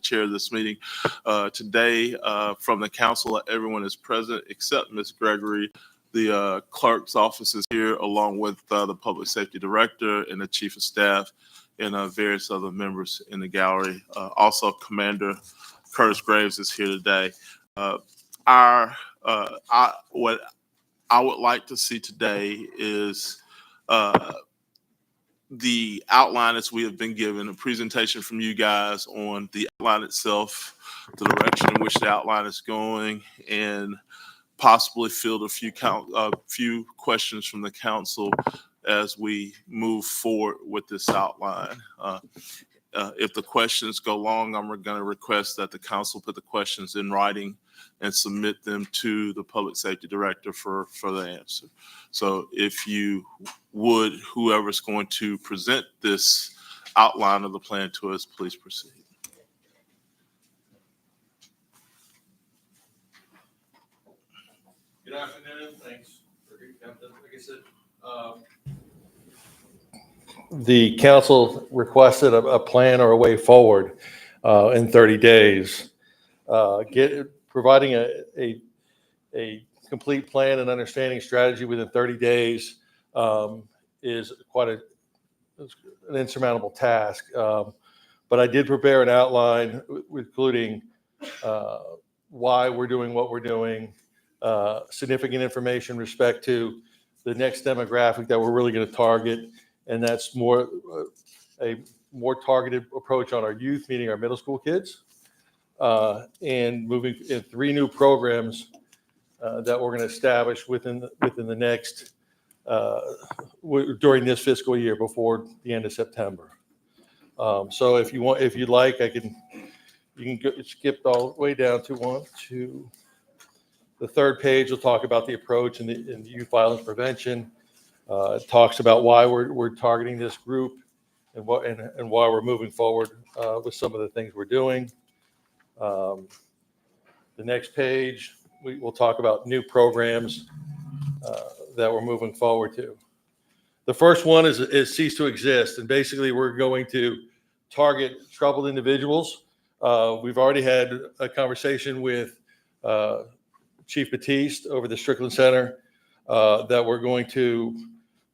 chair of this meeting. Today, from the council, everyone is present except Ms. Gregory. The clerk's office is here along with the public safety director and the chief of staff and various other members in the gallery. Also, Commander Curtis Graves is here today. What I would like to see today is the outline as we have been given, a presentation from you guys on the outline itself, the direction in which the outline is going, and possibly field a few questions from the council as we move forward with this outline. If the questions go long, I'm going to request that the council put the questions in writing and submit them to the public safety director for the answer. So if you would, whoever's going to present this outline of the plan to us, please proceed. Good afternoon. Thanks for coming. Like I said, the council requested a plan or a way forward in 30 days. Providing a complete plan and understanding strategy within 30 days is quite an insurmountable task. But I did prepare an outline, including why we're doing what we're doing, significant information in respect to the next demographic that we're really going to target, and that's a more targeted approach on our youth, meaning our middle school kids, and moving in 3 new programs that we're going to establish within the next during this fiscal year before the end of September. So if you'd like, you can skip all the way down to the third page. Will talk about the approach and the youth violence prevention. It talks about why we're targeting this group and why we're moving forward with some of the things we're doing. The next page, we'll talk about new programs that we're moving forward to. The first one is Cease to Exist, and basically we're going to target troubled individuals. We've already had a conversation with Chief Batiste over the Strickland Center that we're going to,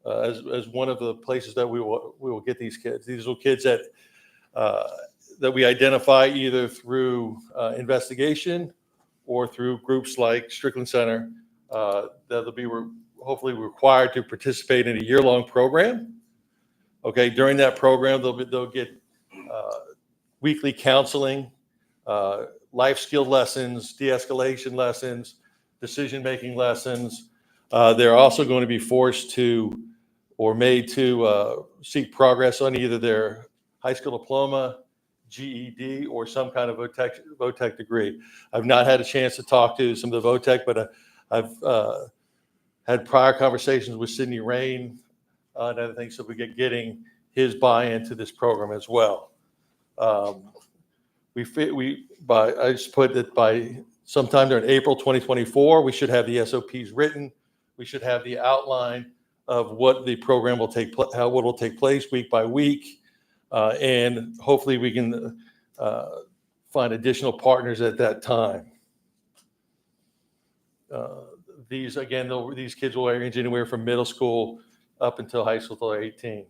as one of the places that we will get these kids. These are kids that we identify either through investigation or through groups like Strickland Center that'll be hopefully required to participate in a year-long program. Okay, during that program, they'll get weekly counseling, life skill lessons, de-escalation lessons, decision-making lessons. They're also going to be forced to or made to seek progress on either their high school diploma, GED, or some kind of VOTEC degree. I've not had a chance to talk to some of the VOTEC, but I've had prior conversations with Sidney Rain and other things, so we get getting his buy-in to this program as well. I just put that by sometime during April 2024, we should have the SOPs written. We should have the outline of what the program will take place week by week, and hopefully we can find additional partners at that time. These kids will range anywhere from middle school up until high school till they're 18.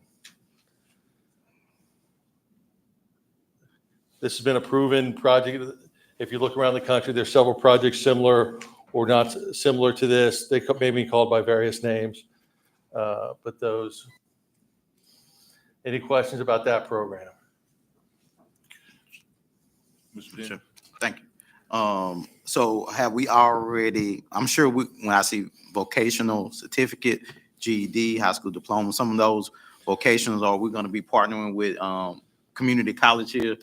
This has been a proven project. If you look around the country, there's several projects similar or not similar to this. They may be called by various names, but those. Any questions about that program? Mr. Chair. Thank you. So have we already, I'm sure when I see vocational certificate, GED, high school diploma, some of those vocations, are we going to be partnering with community college here,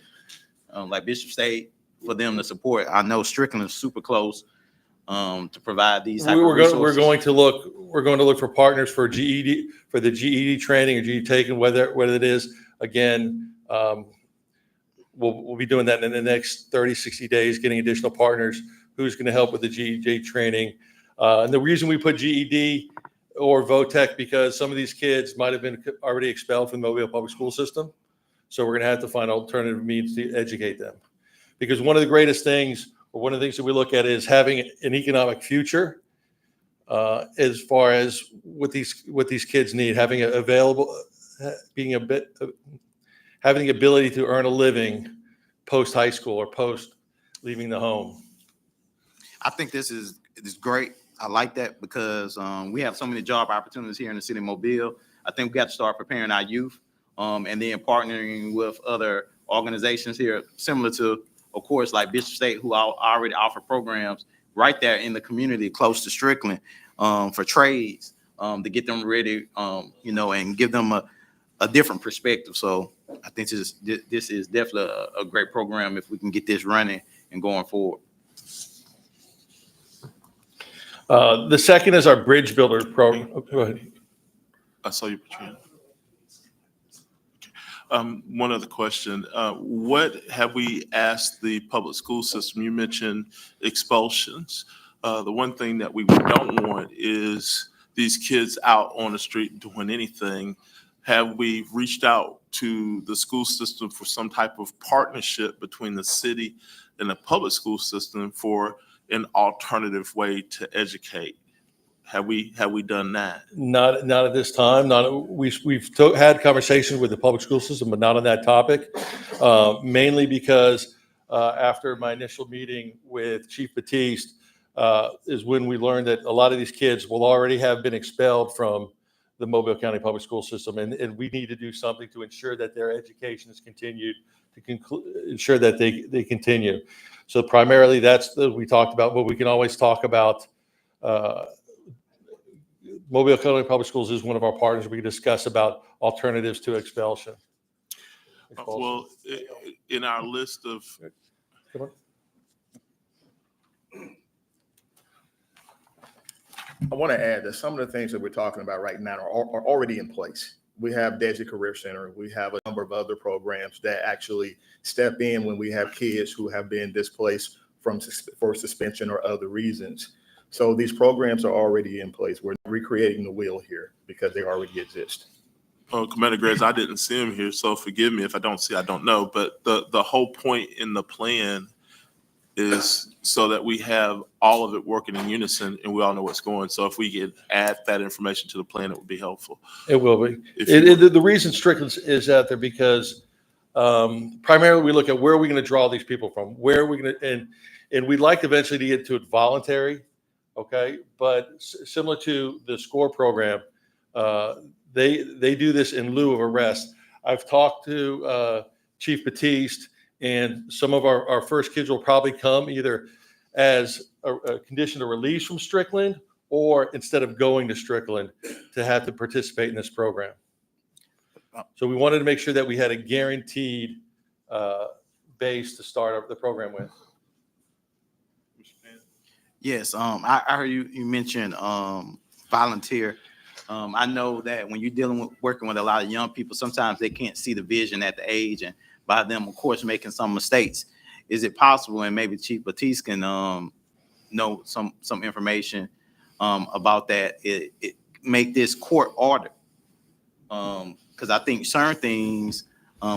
like Bishop State, for them to support? I know Strickland is super close to provide these type of resources. We're going to look for partners for GED, for the GED training or GED taking, whether it is, again, we'll be doing that in the next 30, 60 days, getting additional partners who's going to help with the GED training. And the reason we put GED or VOTEC, because some of these kids might have been already expelled from the Mobile public school system. So we're going to have to find alternative means to educate them. because one of the greatest things, or one of the things that we look at is having an economic future as far as what these kids need, having having the ability to earn a living post high school or post leaving the home. I think this is great. I like that because we have so many job opportunities here in the city of Mobile. I think we got to start preparing our youth and then partnering with other organizations here, similar to, of course, like Bishop State, who already offer programs right there in the community close to Strickland for trades to get them ready, and give them a different perspective. So I think this is definitely a great program if we can get this running and going forward. The second is our Bridge Builder program. Oh, go ahead. I saw you, Patrina. One other question. What have we asked the public school system? You mentioned expulsions. The one thing that we don't want is these kids out on the street doing anything. Have we reached out to the school system for some type of partnership between the city and the public school system for an alternative way to educate? Have we done that? Not at this time. We've had conversations with the public school system, but not on that topic. Mainly because after my initial meeting with Chief Batiste is when we learned that a lot of these kids will already have been expelled from the Mobile County Public School System, and we need to do something to ensure that their education is continued, ensure that they continue. So primarily that's we talked about, but we can always talk about Mobile County Public Schools is one of our partners. We can discuss about alternatives to expulsion. Well, in our list of Come on. I want to add that some of the things that we're talking about right now are already in place. We have DESI Career Center. We have a number of other programs that actually step in when we have kids who have been displaced for suspension or other reasons. So these programs are already in place. We're recreating the wheel here because they already exist. Commander Graves, I didn't see him here, so forgive me if I don't see, I don't know. But the whole point in the plan is so that we have all of it working in unison and we all know what's going. So if we could add that information to the plan, it would be helpful. It will be. The reason Strickland is out there because primarily we look at where are we going to draw these people from? Where are we going to, and we'd like eventually to get to it voluntary, okay? But similar to the SCORE program, they do this in lieu of arrest. I've talked to Chief Batiste, and some of our first kids will probably come either as a condition of release from Strickland or instead of going to Strickland to have to participate in this program. So we wanted to make sure that we had a guaranteed base to start the program with. Yes, I heard you mention volunteer. I know that when you're working with a lot of young people, sometimes they can't see the vision at the age, and by them, of course, making some mistakes. Is it possible, and maybe Chief Batiste can know some information about that? It make this court order, because I think certain things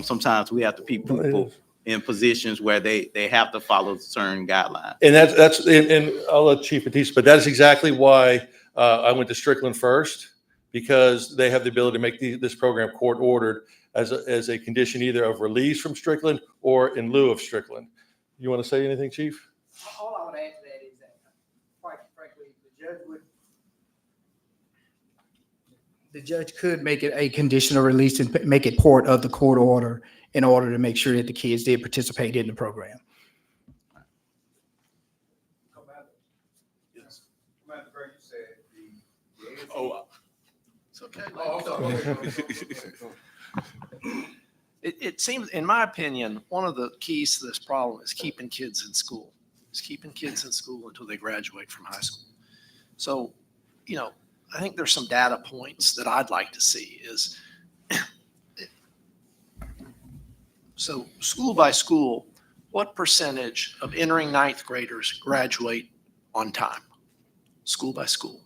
sometimes we have to put people in positions where they have to follow certain guidelines. And that's and I'll let Chief Batiste, but that's exactly why I went to Strickland first, because they have the ability to make this program court ordered as a condition either of release from Strickland or in lieu of Strickland. You want to say anything, Chief? All I would add to that is that, quite frankly, the judge could make it a conditional release and make it part of the court order in order to make sure that the kids did participate in the program. Yes. Commander Gray, you said Oh, it's okay. Oh, I'm sorry. It seems, in my opinion, one of the keys to this problem is keeping kids in school. Is keeping kids in school until they graduate from high school. So, I think there's some data points that I'd like to see is, so school by school, what percentage of entering ninth graders graduate on time? School by school.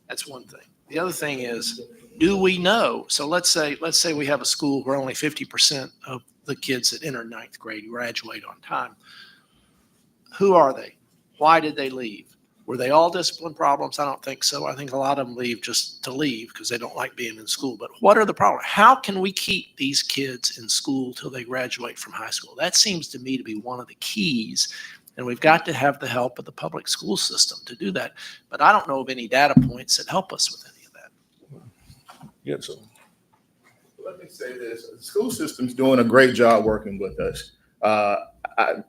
That's one thing. The other thing is, do we know? So let's say we have a school where only 50% of the kids that enter ninth grade graduate on time. Who are they? Why did they leave? Were they all discipline problems? I don't think so. I think a lot of them leave just to leave because they don't like being in school. But what are the problems? How can we keep these kids in school till they graduate from high school? That seems to me to be one of the keys. And we've got to have the help of the public school system to do that. But I don't know of any data points that help us with any of that. Yeah, so Let me say this, the school system's doing a great job working with us.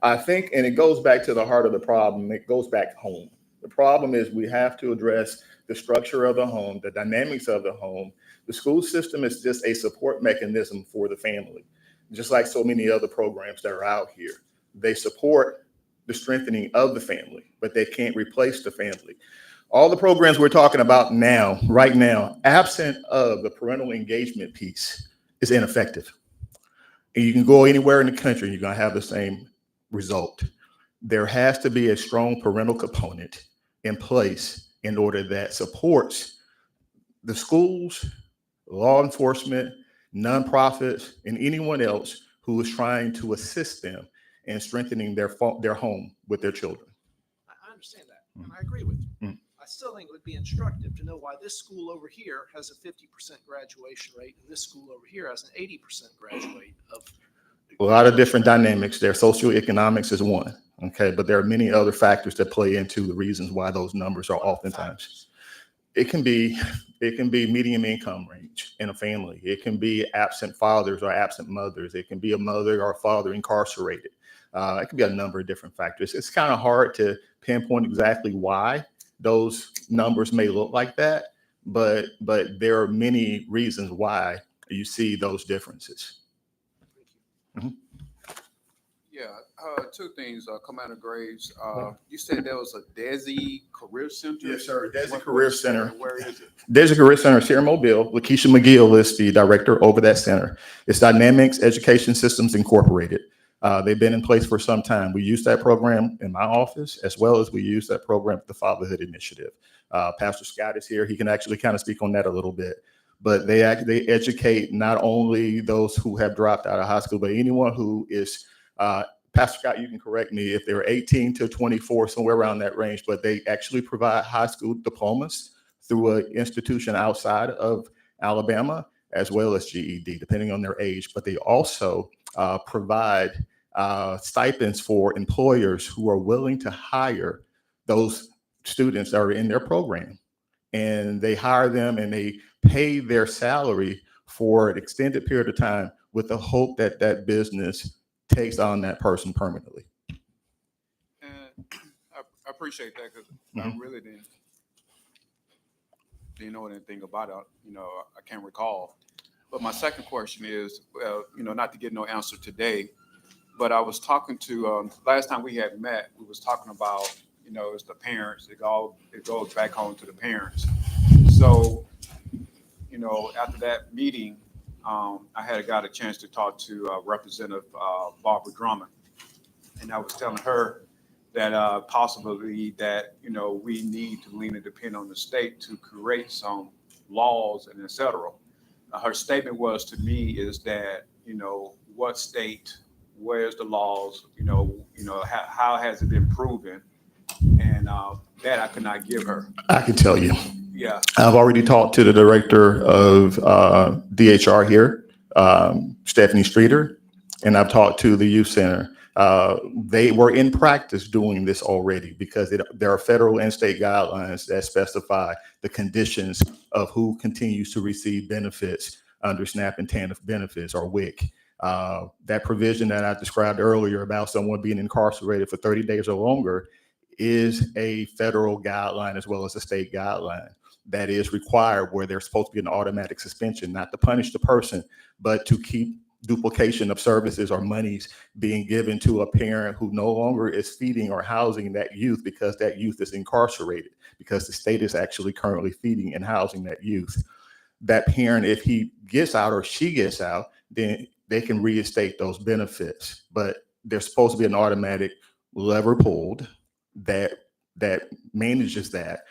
I think, and it goes back to the heart of the problem, it goes back home. The problem is we have to address the structure of the home, the dynamics of the home. The school system is just a support mechanism for the family, just like so many other programs that are out here. They support the strengthening of the family, but they can't replace the family. All the programs we're talking about now, right now, absent of the parental engagement piece, is ineffective. And you can go anywhere in the country, you're going to have the same result. There has to be a strong parental component in place in order that supports the schools, law enforcement, nonprofits, and anyone else who is trying to assist them in strengthening their home with their children. I understand that, and I agree with you. I still think it would be instructive to know why this school over here has a 50% graduation rate and this school over here has an 80% graduate of. A lot of different dynamics there. Socioeconomics is one, okay, but there are many other factors that play into the reasons why those numbers are oftentimes. It can be medium income range in a family. It can be absent fathers or absent mothers. It can be a mother or a father incarcerated. It can be a number of different factors. It's kind of hard to pinpoint exactly why those numbers may look like that, but there are many reasons why you see those differences. Yeah, two things, Commander Graves. You said there was a DESE Career Center? Yes, sir. DESE What Career center? Center. Where is it? DESE Career Center is here in Mobile. Lakeisha McGill is the director over that center. It's Dynamics Education Systems Incorporated. They've been in place for some time. We use that program in my office, as well as we use that program at the Fatherhood Initiative. Pastor Scott is here. He can actually kind of speak on that a little bit. But they educate not only those who have dropped out of high school, but anyone who is, Pastor Scott, you can correct me if they're 18 to 24, somewhere around that range, but they actually provide high school diplomas through an institution outside of Alabama, as well as GED, depending on their age. But they also provide stipends for employers who are willing to hire those students that are in their program. And they hire them and they pay their salary for an extended period of time with the hope that that business takes on that person permanently. And I appreciate that because I really didn't know anything about it. I can't recall. But my second question is, well, not to get no answer today, but I was talking to, last time we had met, we was talking about, it's the parents. It goes back home to the parents. So, after that meeting, I got a chance to talk to Representative Barbara Drummond, and I was telling her that possibly that we need to lean and depend on the state to create some laws and et cetera. Her statement was to me is that what state, where's the laws, how has it been proven, and that I could not give her. I can tell you. Yeah. I've already talked to the director of DHR here, Stephanie Streeter, and I've talked to the youth center. They were in practice doing this already because there are federal and state guidelines that specify the conditions of who continues to receive benefits under SNAP and TANF benefits or WIC. That provision that I described earlier about someone being incarcerated for 30 days or longer is a federal guideline as well as a state guideline that is required, where there's supposed to be an automatic suspension, not to punish the person, but to keep duplication of services or monies being given to a parent who no longer is feeding or housing that youth because that youth is incarcerated, because the state is actually currently feeding and housing that youth. That parent, if he gets out or she gets out, then they can reinstate those benefits. But there's supposed to be an automatic lever pulled that manages that.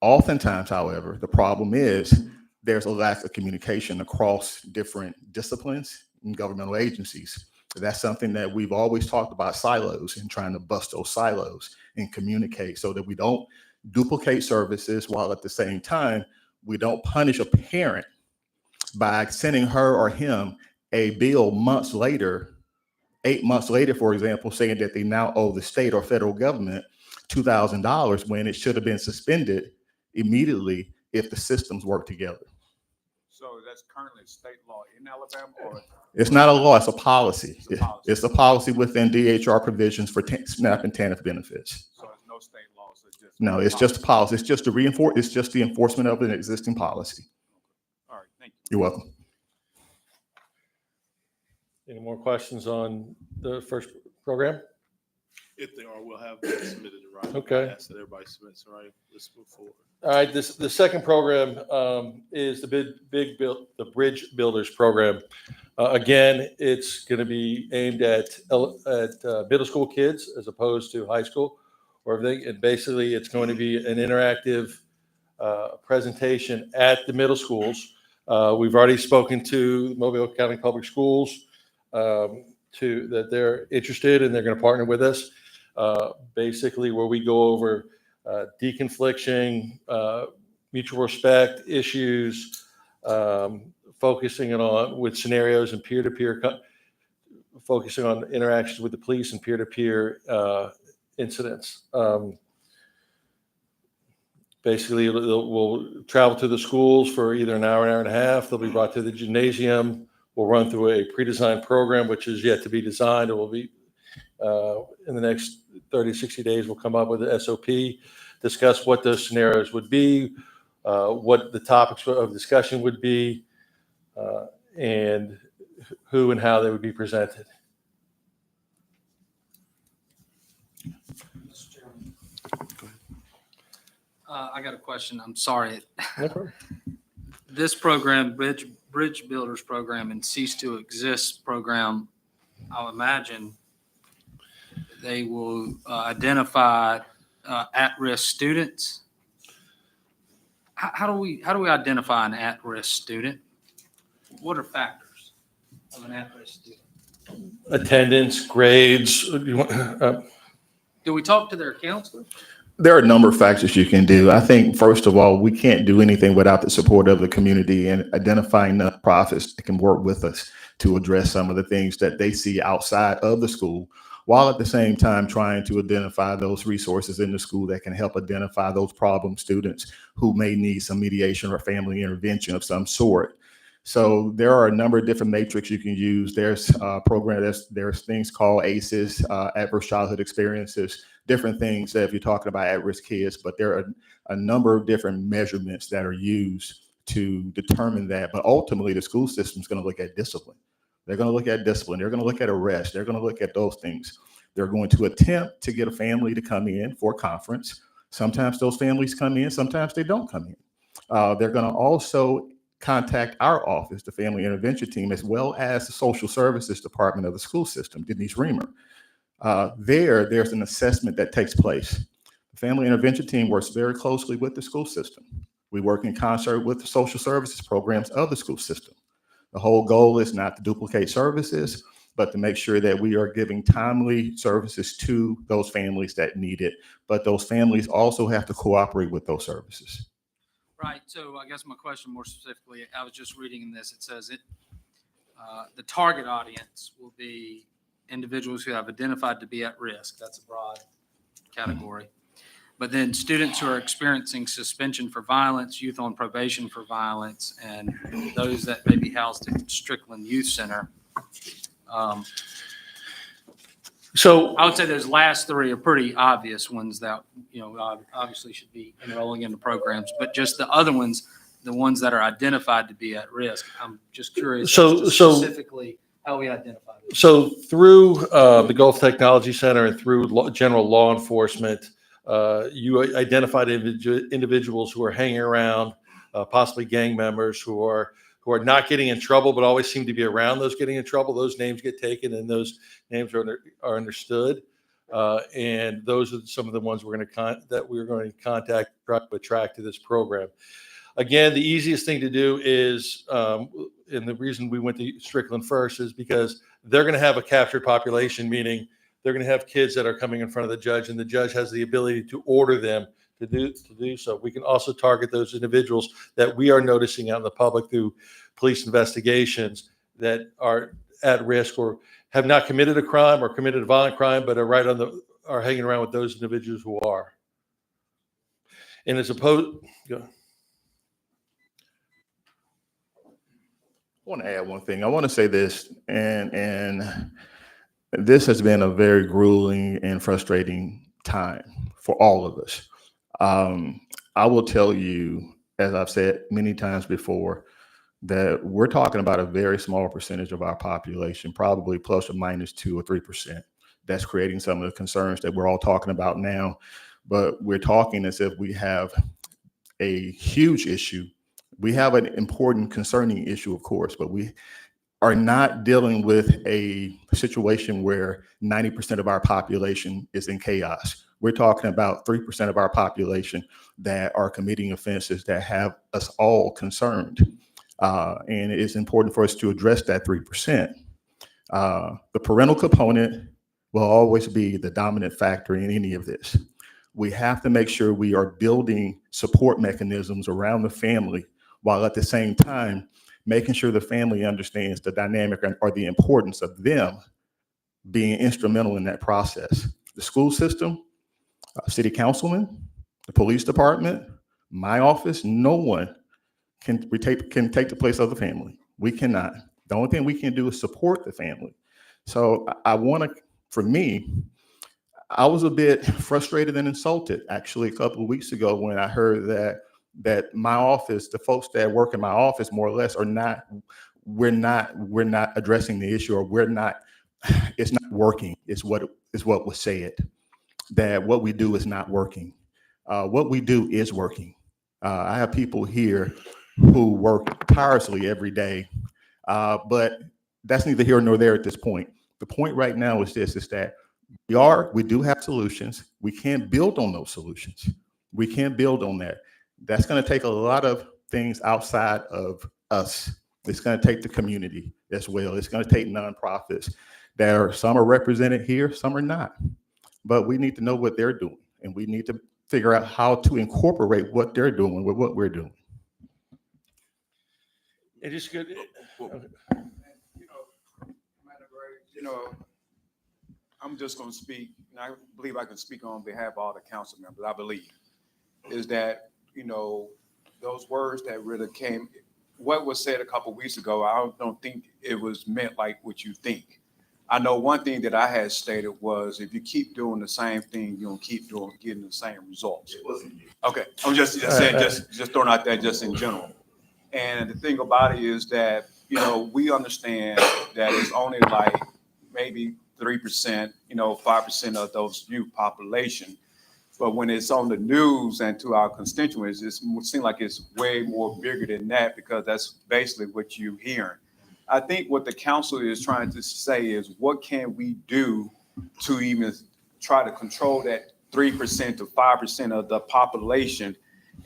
Oftentimes, however, the problem is there's a lack of communication across different disciplines and governmental agencies. That's something that we've always talked about, silos, and trying to bust those silos and communicate so that we don't duplicate services, while at the same time, we don't punish a parent by sending her or him a bill months later, 8 months later, for example, saying that they now owe the state or federal government $2,000 when it should have been suspended immediately if the systems work together. So that's currently state law in Alabama, or? It's not a law, it's a policy. It's a policy. It's a policy within DHR provisions for SNAP and TANF benefits. So it's no state law, so it's just. No, it's just a policy. It's just it's just the enforcement of an existing policy. All right, thank you. You're welcome. Any more questions on the first program? If they are, we'll have them submitted in writing. Okay. I ask that everybody submits in writing. Let's move forward. All right, the second program is the Bridge Builders Program. Again, it's going to be aimed at middle school kids as opposed to high school or everything. And basically, it's going to be an interactive presentation at the middle schools. We've already spoken to Mobile County Public Schools that they're interested and they're going to partner with us. Basically, where we go over deconflicting, mutual respect issues, focusing on with scenarios and peer-to-peer, focusing on interactions with the police and peer-to-peer incidents. Basically, we'll travel to the schools for either an hour and a half. They'll be brought to the gymnasium. We'll run through a pre-designed program, which is yet to be designed. It will be in the next 30, 60 days, we'll come up with an SOP, discuss what those scenarios would be, what the topics of discussion would be, and who and how they would be presented. Mr. Chairman. I got a question. I'm sorry. No problem. This program, Bridge Builders Program and Cease to Exist program, I'll imagine they will identify at-risk students. How do we identify an at-risk student? What are factors of an at-risk student? Attendance, grades. Do we talk to their counselor? There are a number of factors you can do. I think, first of all, we can't do anything without the support of the community and identifying nonprofits that can work with us to address some of the things that they see outside of the school, while at the same time trying to identify those resources in the school that can help identify those problem students who may need some mediation or family intervention of some sort. So there are a number of different metrics you can use. There's a program, there's things called ACEs, adverse childhood experiences, different things that if you're talking about at-risk kids, but there are a number of different measurements that are used to determine that. But ultimately, the school system is going to look at discipline. They're going to look at discipline. They're going to look at arrest. They're going to look at those things. They're going to attempt to get a family to come in for a conference. Sometimes those families come in, sometimes they don't come in. They're going to also contact our office, the Family Intervention Team, as well as the Social Services Department of the school system, Denise Reamer. There's an assessment that takes place. The Family Intervention Team works very closely with the school system. We work in concert with the social services programs of the school system. The whole goal is not to duplicate services, but to make sure that we are giving timely services to those families that need it. But those families also have to cooperate with those services. Right. So I guess my question more specifically, I was just reading in this, it says the target audience will be individuals who have identified to be at risk. That's a broad category. But then students who are experiencing suspension for violence, youth on probation for violence, and those that may be housed at Strickland Youth Center. So I would say those last three are pretty obvious ones that, obviously should be enrolling in the programs, but just the other ones, the ones that are identified to be at risk. I'm just curious So- as to specifically how we identify them. So through the Gulf Technology Center and through general law enforcement, you identified individuals who are hanging around, possibly gang members who are not getting in trouble, but always seem to be around those getting in trouble. Those names get taken and those names are understood. And those are some of the ones we're going to contact to attract to this program. Again, the easiest thing to do is, and the reason we went to Strickland first is because they're going to have a captured population, meaning they're going to have kids that are coming in front of the judge, and the judge has the ability to order them to do so. We can also target those individuals that we are noticing out in the public through police investigations that are at risk or have not committed a crime or committed a violent crime, but are hanging around with those individuals who are. And as opposed, I want to add one thing. I want to say this, and this has been a very grueling and frustrating time for all of us. I will tell you, as I've said many times before, that we're talking about a very small percentage of our population, probably plus or minus 2 or 3%. That's creating some of the concerns that we're all talking about now. But we're talking as if we have a huge issue. We have an important, concerning issue, of course, but we are not dealing with a situation where 90% of our population is in chaos. We're talking about 3% of our population that are committing offenses that have us all concerned. And it's important for us to address that 3%. The parental component will always be the dominant factor in any of this. We have to make sure we are building support mechanisms around the family, while at the same time making sure the family understands the dynamic or the importance of them being instrumental in that process. The school system, city councilman, the police department, my office, no one can take the place of the family. We cannot. The only thing we can do is support the family. So I want to, for me, I was a bit frustrated and insulted actually a couple of weeks ago when I heard that my office, the folks that work in my office more or less we're not addressing the issue, or it's not working, is what was said, that what we do is not working. What we do is working. I have people here who work tirelessly every day, but that's neither here nor there at this point. The point right now is that we do have solutions. We can't build on those solutions. We can't build on that. That's going to take a lot of things outside of us. It's going to take the community as well. It's going to take nonprofits some are represented here, some are not. But we need to know what they're doing, and we need to figure out how to incorporate what they're doing with what we're doing. it is good. I'm just going to speak, and I believe I can speak on behalf of all the council members. I believe is that, those words that really came, what was said a couple of weeks ago, I don't think it was meant like what you think. I know one thing that I had stated was, if you keep doing the same thing, you're gonna keep getting the same results. It wasn't you. Okay, I'm just saying, just throwing out that just in general. And the thing about it is that, we understand that it's only like maybe 3%, 5% of those youth population. But when it's on the news and to our constituents, it seems like it's way more bigger than that, because that's basically what you're hearing. I think what the council is trying to say is, what can we do to even try to control that 3% to 5% of the population?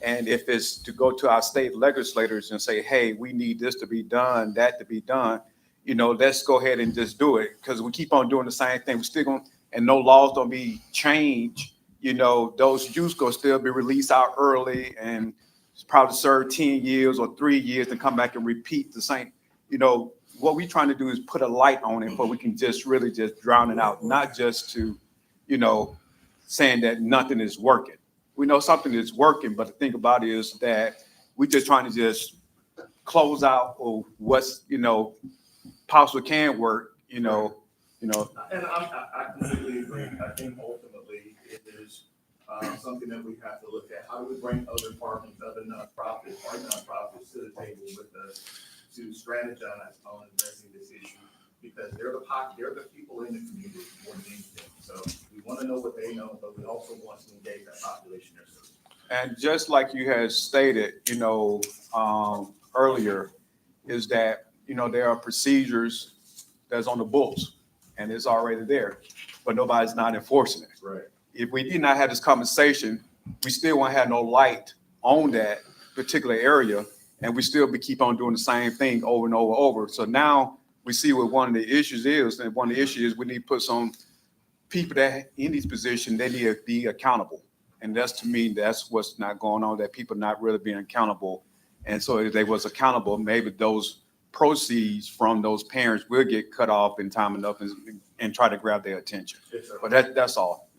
And if it's to go to our state legislators and say, hey, we need this to be done, that to be done, let's go ahead and just do it, because we keep on doing the same thing. We're still going, and no laws don't be changed. Those youths going to still be released out early and probably serve 10 years or 3 years and come back and repeat the same. What we're trying to do is put a light on it, but we can just really just drown it out, not just to, saying that nothing is working. We know something is working, but the thing about it is that we're just trying to just close out or what's, possibly can work, And I completely agree. I think ultimately it is something that we have to look at. How do we bring other departments, other nonprofits to the table with us to strategize on addressing this issue? Because they're the people in the community more than anything. So we want to know what they know, but we also want to engage that population ourselves. And just like you had stated, earlier, is that, there are procedures that's on the books and it's already there, but nobody's not enforcing it. Right. If we did not have this conversation, we still won't have no light on that particular area, and we still keep on doing the same thing over and over. So now we see what one of the issues is, and one of the issues is we need to put some people that in these positions, they need to be accountable. And that's, to me, that's what's not going on, that people not really being accountable. And so if they was accountable, maybe those proceeds from those parents will get cut off in time enough and try to grab their attention. But that's all.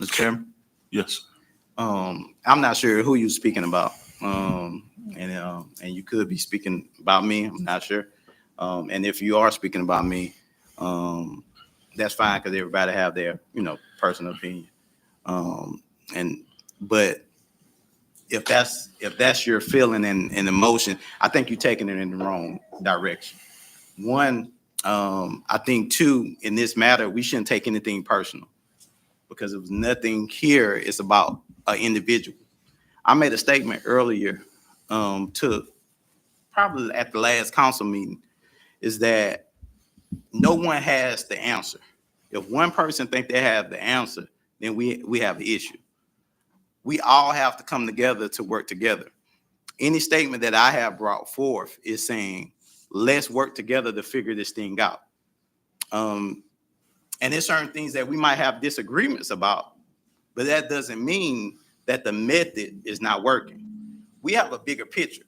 Mr. Chairman? Yes. I'm not sure who you're speaking about. And you could be speaking about me. I'm not sure. And if you are speaking about me, that's fine, because everybody have their, personal opinion. But if that's your feeling and emotion, I think you're taking it in the wrong direction. One, I think two, in this matter, we shouldn't take anything personal, because it was nothing here. It's about an individual. I made a statement earlier to probably at the last council meeting, is that no one has the answer. If one person think they have the answer, then we have an issue. We all have to come together to work together. Any statement that I have brought forth is saying, let's work together to figure this thing out. And there's certain things that we might have disagreements about, but that doesn't mean that the method is not working. We have a bigger picture.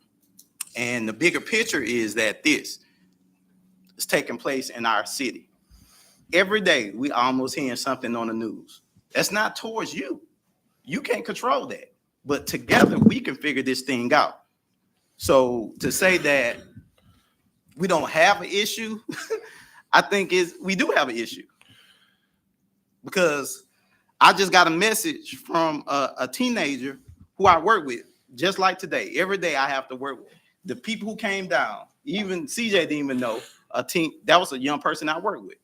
And the bigger picture is that this is taking place in our city. Every day, we almost hearing something on the news. That's not towards you. You can't control that. But together, we can figure this thing out. So to say that we don't have an issue, I think we do have an issue. Because I just got a message from a teenager who I work with, just like today. Every day I have to work with. The people who came down, even CJ didn't even know, that was a young person I worked with.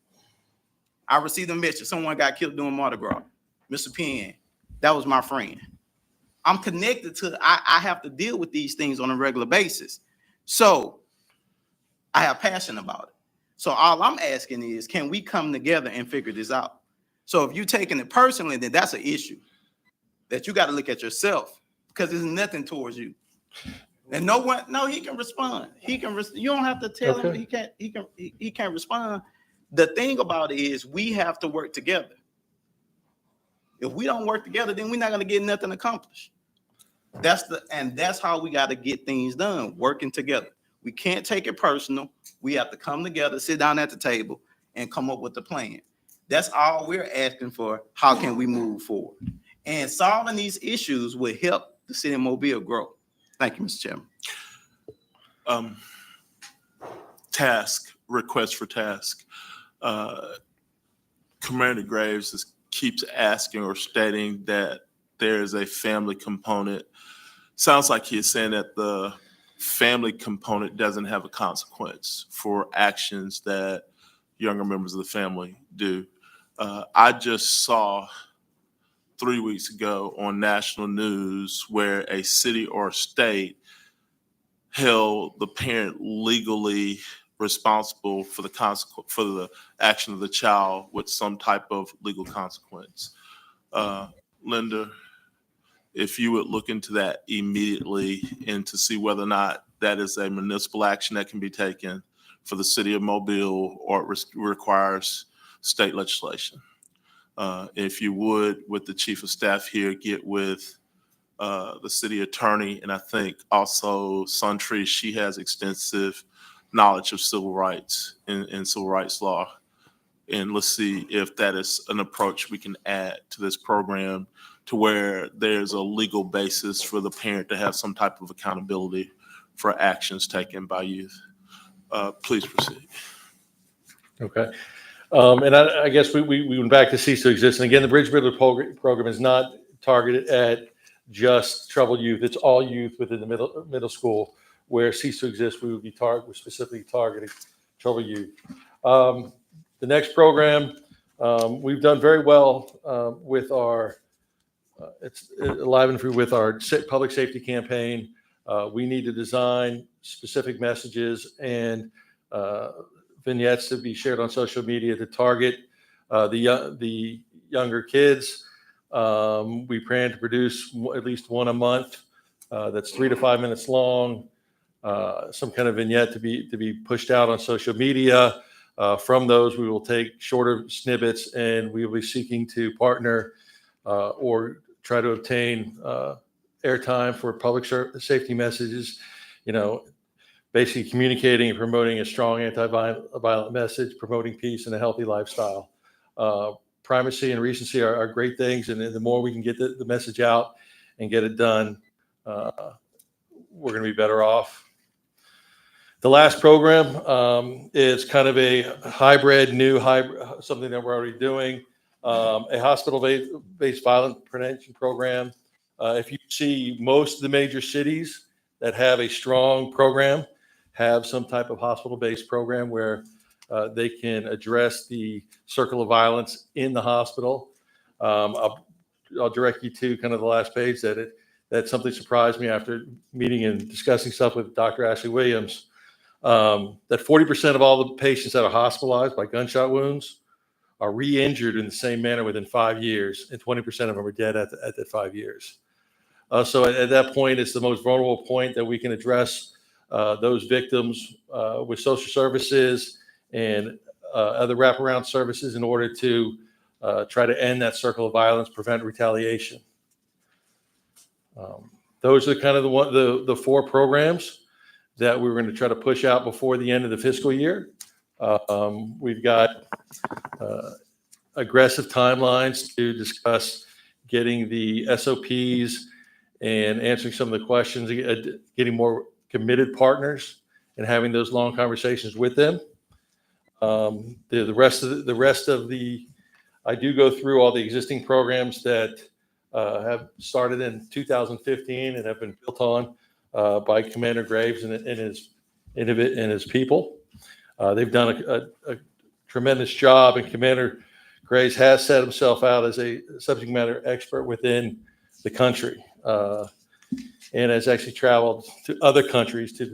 I received a message, someone got killed doing Mardi Gras. Mr. Penn, that was my friend. I'm connected to, I have to deal with these things on a regular basis. So I have passion about it. So all I'm asking is, can we come together and figure this out? So if you're taking it personally, then that's an issue that you got to look at yourself, because there's nothing towards you. And he can respond. You don't have to tell him he can't respond. The thing about it is we have to work together. If we don't work together, then we're not going to get nothing accomplished. That's how we got to get things done, working together. We can't take it personal. We have to come together, sit down at the table, and come up with a plan. That's all we're asking for. How can we move forward? And solving these issues will help the city of Mobile grow. Thank you, Mr. Chairman. Request for task. Commander Graves keeps asking or stating that there is a family component. Sounds like he is saying that the family component doesn't have a consequence for actions that younger members of the family do. I just saw 3 weeks ago on national news where a city or state held the parent legally responsible for the action of the child with some type of legal consequence. Linda, if you would look into that immediately and to see whether or not that is a municipal action that can be taken for the city of Mobile, or it requires state legislation. If you would, with the chief of staff here, get with the city attorney, and I think also Suntree, she has extensive knowledge of civil rights and civil rights law. And let's see if that is an approach we can add to this program, to where there's a legal basis for the parent to have some type of accountability for actions taken by youth. Please proceed. Okay. And I guess we went back to Cease to Exist. And again, the Bridge Builder program is not targeted at just troubled youth. It's all youth within the middle school. Where Cease to Exist, we're specifically targeting troubled youth. The next program, we've done very well with our, it's Alive and Free with our public safety campaign. We need to design specific messages and vignettes to be shared on social media to target the younger kids. We plan to produce at least one a month that's 3 to 5 minutes long, some kind of vignette to be pushed out on social media. From those, we will take shorter snippets, and we will be seeking to partner or try to obtain airtime for public safety messages, basically communicating and promoting a strong anti-violent message, promoting peace and a healthy lifestyle. Primacy and recency are great things, and the more we can get the message out and get it done, we're going to be better off. The last program is kind of a new hybrid, something that we're already doing, a hospital-based violence prevention program. If you see, most of the major cities that have a strong program have some type of hospital-based program where they can address the circle of violence in the hospital. I'll direct you to kind of the last page that something surprised me after meeting and discussing stuff with Dr. Ashley Williams, that 40% of all the patients that are hospitalized by gunshot wounds are re-injured in the same manner within 5 years, and 20% of them are dead at that 5 years. So at that point, it's the most vulnerable point that we can address those victims with social services and other wraparound services in order to try to end that circle of violence, prevent retaliation. Those are kind of the 4 programs that we're going to try to push out before the end of the fiscal year. We've got aggressive timelines to discuss getting the SOPs and answering some of the questions, getting more committed partners and having those long conversations with them. The rest of the, I do go through all the existing programs that have started in 2015 and have been built on by Commander Graves and his people. They've done a tremendous job, and Commander Graves has set himself out as a subject matter expert within the country, and has actually traveled to other countries to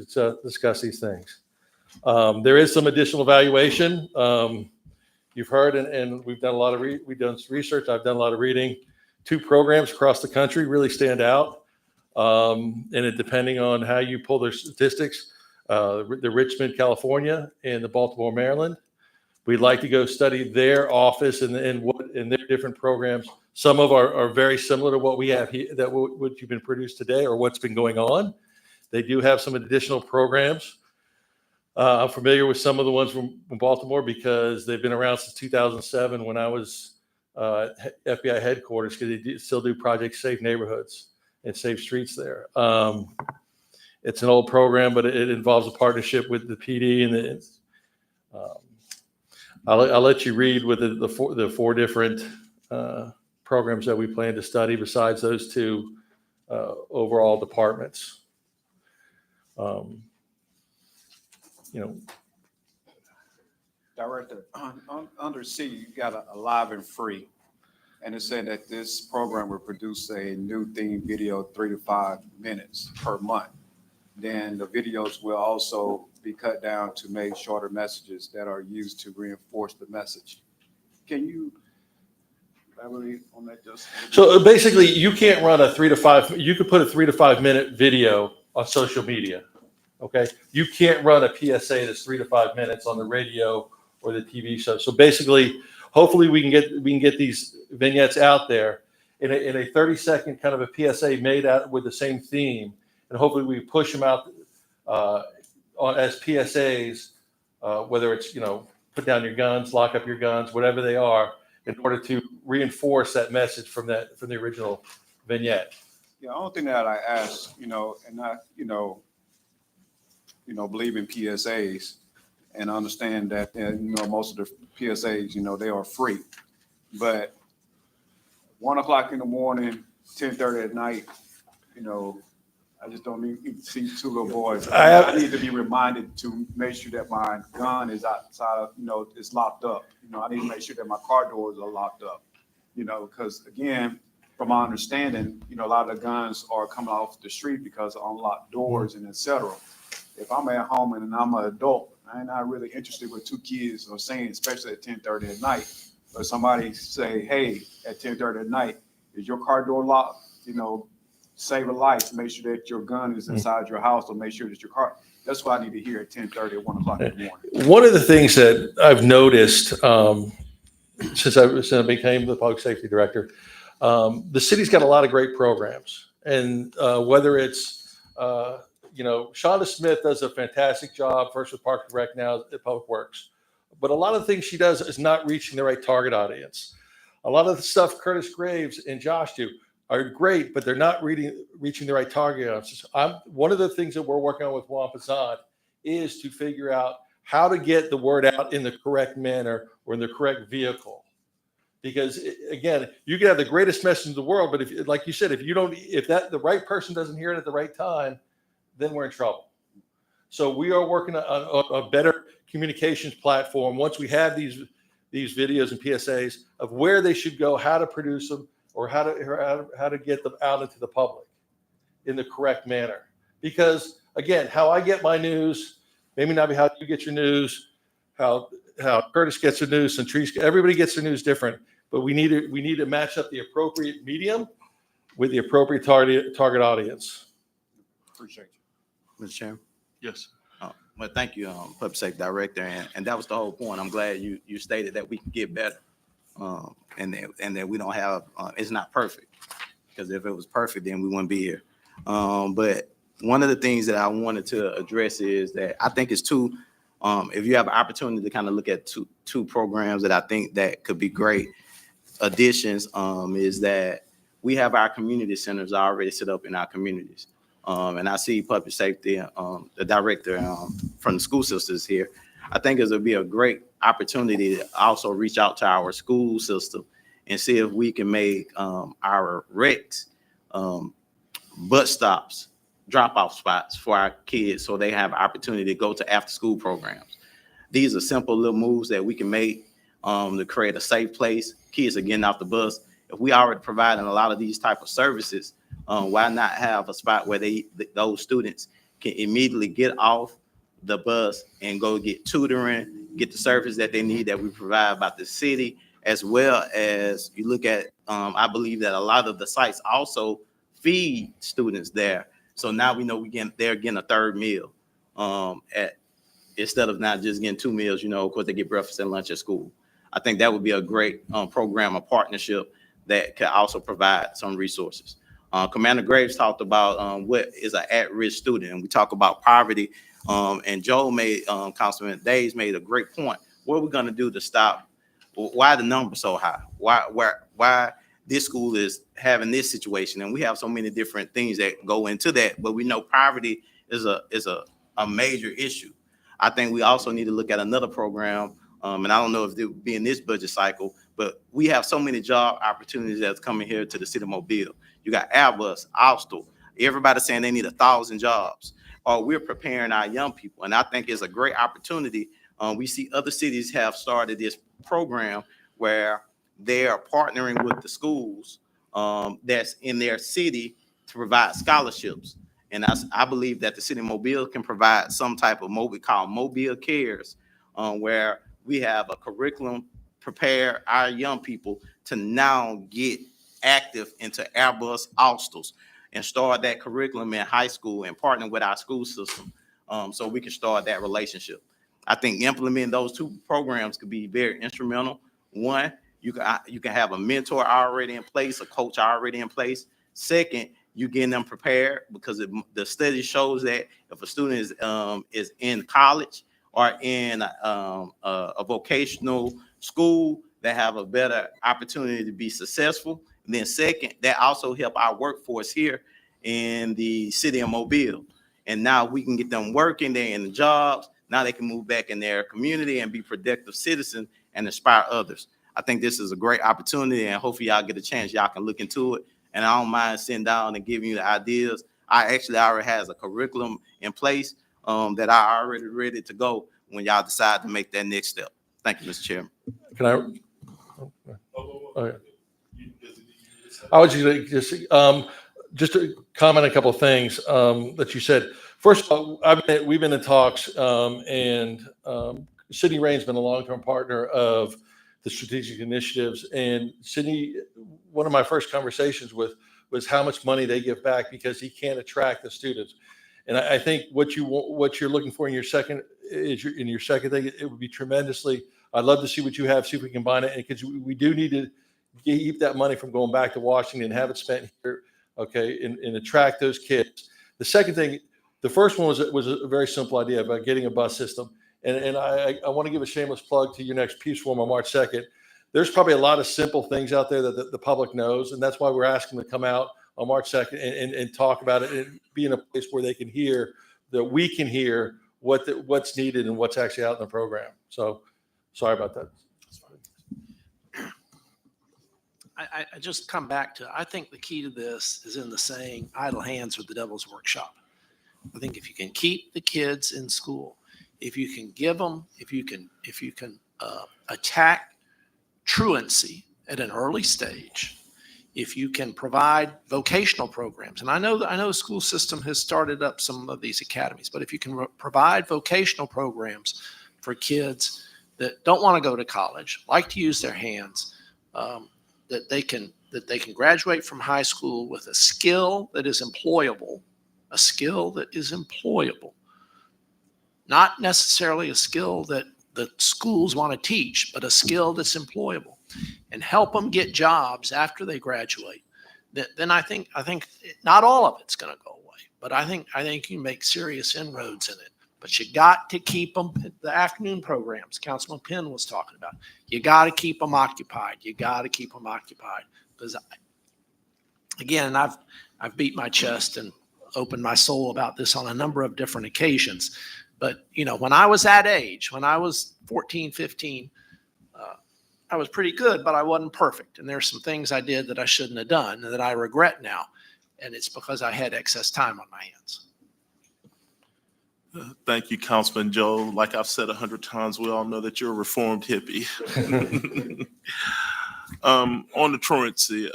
discuss these things. There is some additional evaluation. You've heard, and we've done we've done some research. I've done a lot of reading. 2 programs across the country really stand out, and it depending on how you pull their statistics. The Richmond, California, and the Baltimore, Maryland. We'd like to go study their office and their different programs. Some of are very similar to what we have here, what you've been produced today, or what's been going on. They do have some additional programs. I'm familiar with some of the ones from Baltimore because they've been around since 2007 when I was at FBI headquarters, because they still do Project Safe Neighborhoods and Safe Streets there. It's an old program, but it involves a partnership with the PD, and I'll let you read with the 4 different programs that we plan to study besides those 2 overall departments. Director, under C, you got Alive and Free, and it said that this program will produce a new theme video 3 to 5 minutes per month. Then the videos will also be cut down to make shorter messages that are used to reinforce the message. Can you elaborate on that just? So basically, you can't run you could put a 3 to 5 minute video on social media. Okay. You can't run a PSA that's 3 to 5 minutes on the radio or the TV show. So basically, hopefully we can get these vignettes out there in a 30-second kind of a PSA made out with the same theme. And hopefully we push them out as PSAs, whether it's, put down your guns, lock up your guns, whatever they are, in order to reinforce that message from the original vignette. Yeah, the only thing that I ask, and not, believe in PSAs, and understand that, most of the PSAs, they are free. But 1 o'clock in the morning, 10:30 at night, I just don't need to see 2 little boys. I need to be reminded to make sure that my gun is outside, it's locked up. I need to make sure that my car doors are locked up, because again, from my understanding, a lot of the guns are coming off the street because of unlocked doors and et cetera. If I'm at home and I'm an adult, I'm not really interested what 2 kids are saying, especially at 10:30 at night. But somebody say, hey, at 10:30 at night, is your car door locked? save a life, make sure that your gun is inside your house, or make sure that your car. That's what I need to hear at 10:30 or 1 o'clock in the morning. One of the things that I've noticed since I became the public safety director, the city's got a lot of great programs, and whether it's Shonda Smith does a fantastic job first with Park and Rec, now at Public Works, but a lot of the things she does is not reaching the right target audience. A lot of the stuff Curtis Graves and Josh do are great, but they're not reaching the right target audience. One of the things that we're working on with Wampazan is to figure out how to get the word out in the correct manner or in the correct vehicle. Because again, you can have the greatest message in the world, but if, like you said, if the right person doesn't hear it at the right time, then we're in trouble. So we are working on a better communications platform. Once we have these videos and PSAs of where they should go, how to produce them, or how to get them out into the public in the correct manner. Because again, how I get my news, maybe not be how you get your news, how Curtis gets their news, Centrise, everybody gets their news different. But we need to match up the appropriate medium with the appropriate target audience. Appreciate you. Mr. Chairman. Yes. Well, thank you, Public Safety Director, and that was the whole point. I'm glad you stated that we can get better, and that we don't have it's not perfect, because if it was perfect, then we wouldn't be here. But one of the things that I wanted to address is that I think it's two. If you have an opportunity to kind of look at two programs that I think that could be great additions, is that we have our community centers already set up in our communities. And I see public safety, the director from the school systems here. I think it would be a great opportunity to also reach out to our school system and see if we can make our RECs bus stops, drop-off spots for our kids, so they have opportunity to go to after-school programs. These are simple little moves that we can make to create a safe place. Kids are getting off the bus. If we already providing a lot of these type of services, why not have a spot where those students can immediately get off the bus and go get tutoring, get the service that they need that we provide by the city, as well as you look at, I believe that a lot of the sites also feed students there. So now we know they're getting a third meal instead of not just getting 2 meals, of course they get breakfast and lunch at school. I think that would be a great program, a partnership that could also provide some resources. Commander Graves talked about what is an at-risk student, and we talk about poverty. And Councilman Days made a great point. What are we going to do to stop? Why the number so high? Why this school is having this situation? And we have so many different things that go into that, but we know poverty is a major issue. I think we also need to look at another program, and I don't know if it would be in this budget cycle, but we have so many job opportunities that's coming here to the city of Mobile. You got Airbus, Austal, everybody saying they need 1,000 jobs. Or we're preparing our young people, and I think it's a great opportunity. We see other cities have started this program where they are partnering with the schools that's in their city to provide scholarships. And I believe that the city of Mobile can provide some type of called Mobile Cares, where we have a curriculum, prepare our young people to now get active into Airbus, Austals, and start that curriculum in high school and partner with our school system, so we can start that relationship. I think implementing those two programs could be very instrumental. One, you can have a mentor already in place, a coach already in place. Second, you getting them prepared, because the study shows that if a student is in college or in a vocational school, they have a better opportunity to be successful. And then second, that also help our workforce here in the city of Mobile. And now we can get them working, they're in the jobs. Now they can move back in their community and be productive citizens and inspire others. I think this is a great opportunity, and hopefully y'all get a chance. Y'all can look into it. And I don't mind sitting down and giving you the ideas. I actually already has a curriculum in place that I already ready to go when y'all decide to make that next step. Thank you, Mr. Chairman. Can I? Okay. I was just to comment a couple of things that you said. First of all, we've been in talks, and Sydney Rain's been a long-term partner of the strategic initiatives. And Sydney, one of my first conversations with was how much money they give back because he can't attract the students. And I think what you're looking for in your second thing, it would be tremendously. I'd love to see what you have, see if we can combine it, because we do need to keep that money from going back to Washington and have it spent here, okay, and attract those kids. The second thing, the first one was a very simple idea about getting a bus system, and I want to give a shameless plug to your next Peace Forum on March 2nd. There's probably a lot of simple things out there that the public knows, and that's why we're asking them to come out on March 2nd and talk about it and be in a place where they can hear, that we can hear what's needed and what's actually out in the program. So sorry about that. I just come back to, I think the key to this is in the saying, idle hands are the devil's workshop. I think if you can keep the kids in school, if you can give them, if you can attack truancy at an early stage, if you can provide vocational programs, and I know the school system has started up some of these academies, but if you can provide vocational programs for kids that don't want to go to college, like to use their hands, that they can graduate from high school with a skill that is employable, not necessarily a skill that the schools want to teach, but a skill that's employable, and help them get jobs after they graduate. Then I think not all of it's going to go away, but I think you make serious inroads in it. But you got to keep them, the afternoon programs Councilman Penn was talking about. You got to keep them occupied. Because again, I've beat my chest and opened my soul about this on a number of different occasions. But, when I was that age, when I was 14, 15, I was pretty good, but I wasn't perfect. And there's some things I did that I shouldn't have done and that I regret now. And it's because I had excess time on my hands. Thank you, Councilman Joe. Like I've said 100 times, we all know that you're a reformed hippie. On the truancy,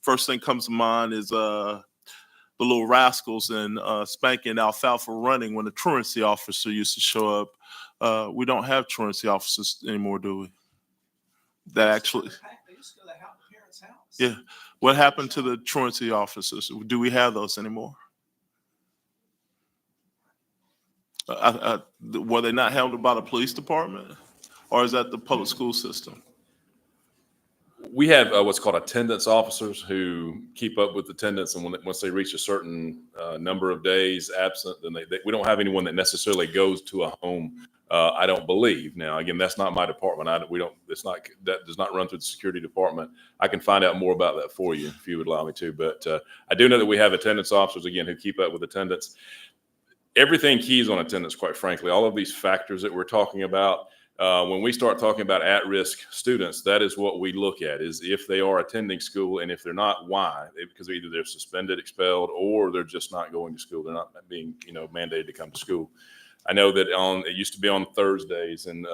first thing comes to mind is the Little Rascals and spanking alfalfa running when the truancy officer used to show up. We don't have truancy officers anymore, do we? That actually, They used to go to the parents' house. yeah. What happened to the truancy officers? Do we have those anymore? Were they not handled by the police department, or is that the public school system? We have what's called attendance officers who keep up with attendance, and once they reach a certain number of days absent, then we don't have anyone that necessarily goes to a home. I don't believe. Now, again, that's not my department. That does not run through the security department. I can find out more about that for you if you would allow me to. But I do know that we have attendance officers, again, who keep up with attendance. Everything keys on attendance, quite frankly. All of these factors that we're talking about, when we start talking about at-risk students, that is what we look at, is if they are attending school, and if they're not, why? Because either they're suspended, expelled, or they're just not going to school. They're not being, mandated to come to school. I know that it used to be on Thursdays, and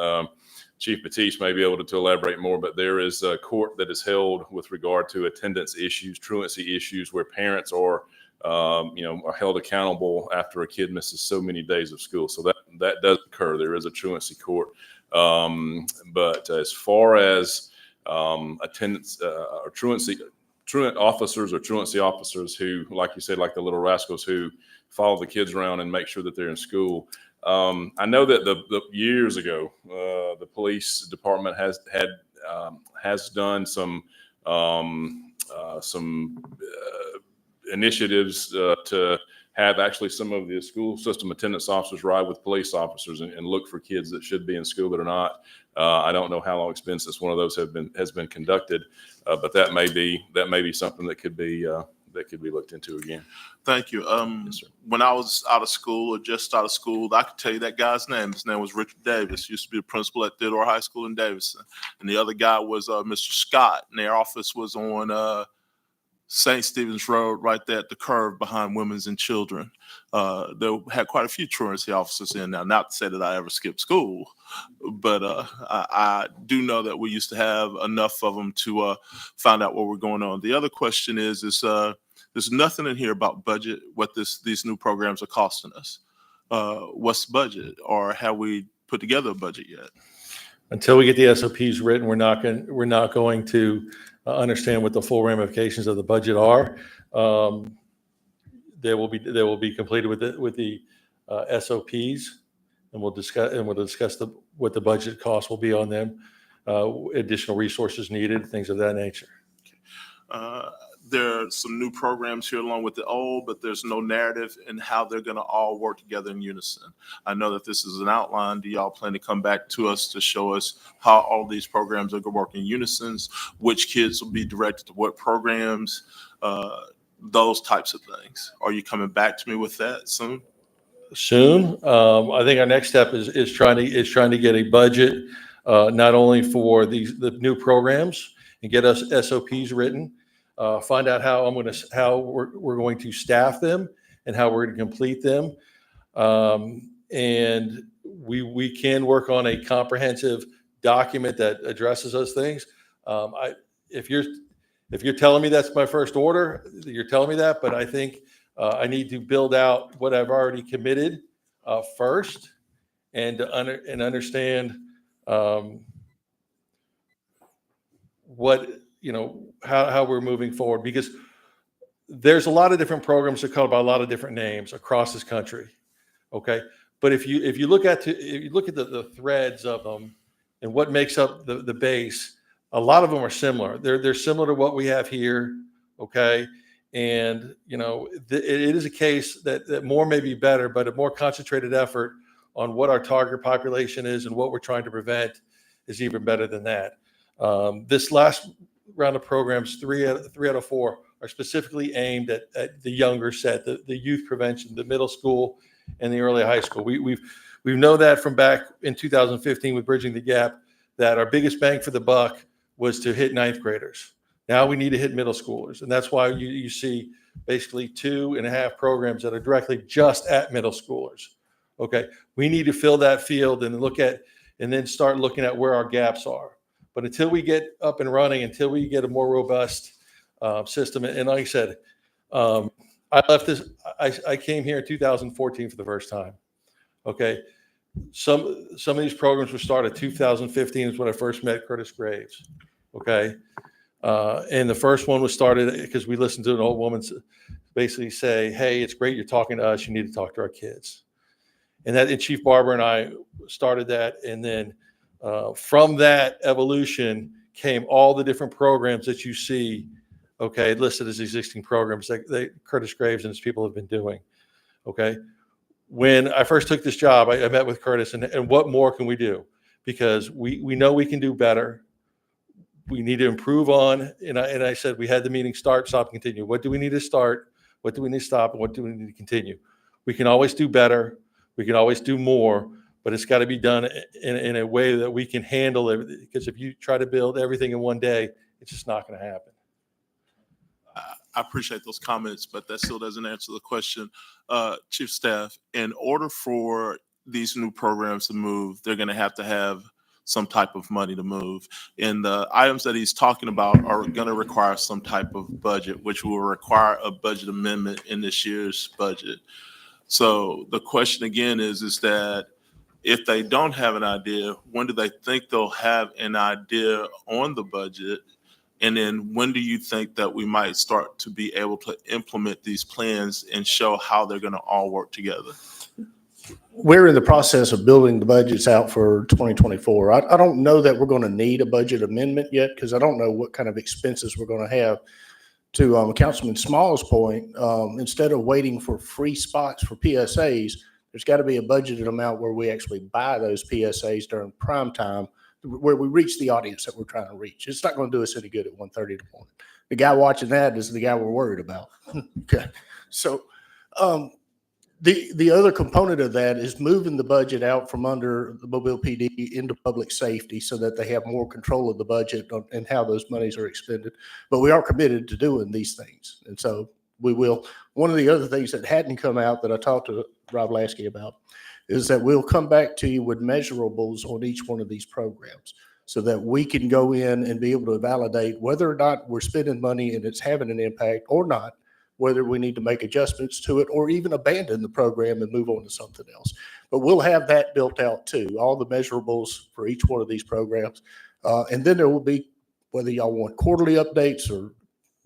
Chief Batiste may be able to elaborate more, but there is a court that is held with regard to attendance issues, truancy issues, where parents are held accountable after a kid misses so many days of school. So that does occur. There is a truancy court. But as far as attendance or truant officers or truancy officers who, like you said, like the Little Rascals, who follow the kids around and make sure that they're in school. I know that the years ago, the police department has done some initiatives to have actually some of the school system attendance officers ride with police officers and look for kids that should be in school that are not. I don't know how long it's been since one of those has been conducted, but that may be something that could be looked into again. Thank you. Yes, sir. When I was out of school or just out of school, I could tell you that guy's name. His name was Richard Davis. Used to be the principal at Theodore High School in Davidson. And the other guy was Mr. Scott, and their office was on St. Stephen's Road, right there at the curve behind Women's and Children. They had quite a few truancy officers in now. Not to say that I ever skipped school, but I do know that we used to have enough of them to find out what we're going on. The other question is there's nothing in here about budget, what these new programs are costing us. What's the budget, or have we put together a budget yet? until we get the SOPs written, we're not going to understand what the full ramifications of the budget are. They will be completed with the SOPs, and we'll discuss what the budget costs will be on them, additional resources needed, things of that nature. There are some new programs here along with the old, but there's no narrative in how they're going to all work together in unison. I know that this is an outline. Do y'all plan to come back to us to show us how all these programs are going to work in unison, which kids will be directed to what programs, those types of things? Are you coming back to me with that soon? Soon. I think our next step is trying to get a budget, not only for the new programs and get us SOPs written, find out how we're going to staff them and how we're going to complete them. And we can work on a comprehensive document that addresses those things. If you're telling me that's my first order, you're telling me that, but I think I need to build out what I've already committed first, and understand how we're moving forward, because there's a lot of different programs that are called by a lot of different names across this country. Okay, but if you look at the threads of them and what makes up the base, a lot of them are similar. They're similar to what we have here. Okay. And, it is a case that more may be better, but a more concentrated effort on what our target population is and what we're trying to prevent is even better than that. This last round of programs, three out of four, are specifically aimed at the younger set, the youth prevention, the middle school and the early high school. We know that from back in 2015 with Bridging the Gap, that our biggest bang for the buck was to hit ninth graders. Now we need to hit middle schoolers. And that's why you see basically 2.5 programs that are directly just at middle schoolers. Okay. We need to fill that field and then start looking at where our gaps are. But until we get up and running, until we get a more robust system, and like I said, I came here in 2014 for the first time. Okay. Some of these programs were started 2015 is when I first met Curtis Graves. Okay. And the first one was started because we listened to an old woman basically say, "Hey, it's great you're talking to us. You need to talk to our kids." And Chief Barber and I started that. And then from that evolution came all the different programs that you see, okay, listed as existing programs that Curtis Graves and his people have been doing. Okay. When I first took this job, I met with Curtis and what more can we do? Because we know we can do better. We need to improve on, and I said, we had the meeting start, stop, continue. What do we need to start? What do we need to stop? And what do we need to continue? We can always do better. We can always do more, but it's got to be done in a way that we can handle it. Because if you try to build everything in one day, it's just not going to happen. I appreciate those comments, but that still doesn't answer the question. Chief Staff, in order for these new programs to move, they're going to have some type of money to move. And the items that he's talking about are going to require some type of budget, which will require a budget amendment in this year's budget. So the question again is that if they don't have an idea, when do they think they'll have an idea on the budget? And then when do you think that we might start to be able to implement these plans and show how they're going to all work together? We're in the process of building the budgets out for 2024. I don't know that we're going to need a budget amendment yet, because I don't know what kind of expenses we're going to have. To Councilman Small's point, instead of waiting for free spots for PSAs, there's got to be a budgeted amount where we actually buy those PSAs during prime time, where we reach the audience that we're trying to reach. It's not going to do us any good at 1:30 in the morning. The guy watching that is the guy we're worried about. Okay. So, the other component of that is moving the budget out from under the Mobile PD into public safety so that they have more control of the budget and how those monies are expended. But we are committed to doing these things. And so we will. One of the other things that hadn't come out that I talked to Rob Lasky about is that we'll come back to you with measurables on each one of these programs so that we can go in and be able to validate whether or not we're spending money and it's having an impact or not, whether we need to make adjustments to it or even abandon the program and move on to something else. But we'll have that built out too, all the measurables for each one of these programs. And then there will be, whether y'all want quarterly updates or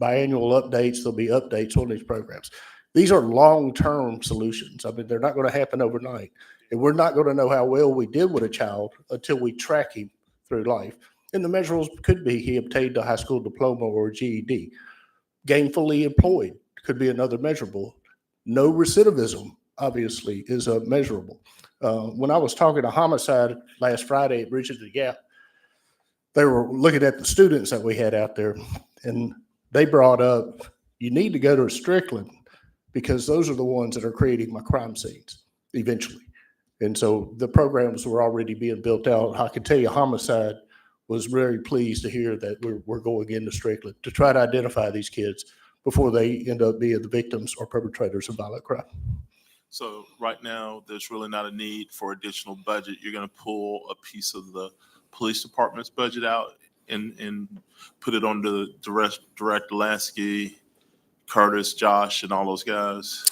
biannual updates, there'll be updates on these programs. These are long-term solutions. I mean, they're not going to happen overnight. And we're not going to know how well we did with a child until we track him through life. And the measurables could be he obtained a high school diploma or a GED. Gainfully employed could be another measurable. No recidivism, obviously, is a measurable. When I was talking to homicide last Friday at Bridging the Gap, they were looking at the students that we had out there, and they brought up, you need to go to Strickland because those are the ones that are creating my crime scenes eventually. And so the programs were already being built out. I can tell you homicide was very pleased to hear that we're going into Strickland to try to identify these kids before they end up being the victims or perpetrators of violent crime. So right now, there's really not a need for additional budget. You're going to pull a piece of the police department's budget out and put it on the Director Lansky, Curtis, Josh, and all those guys.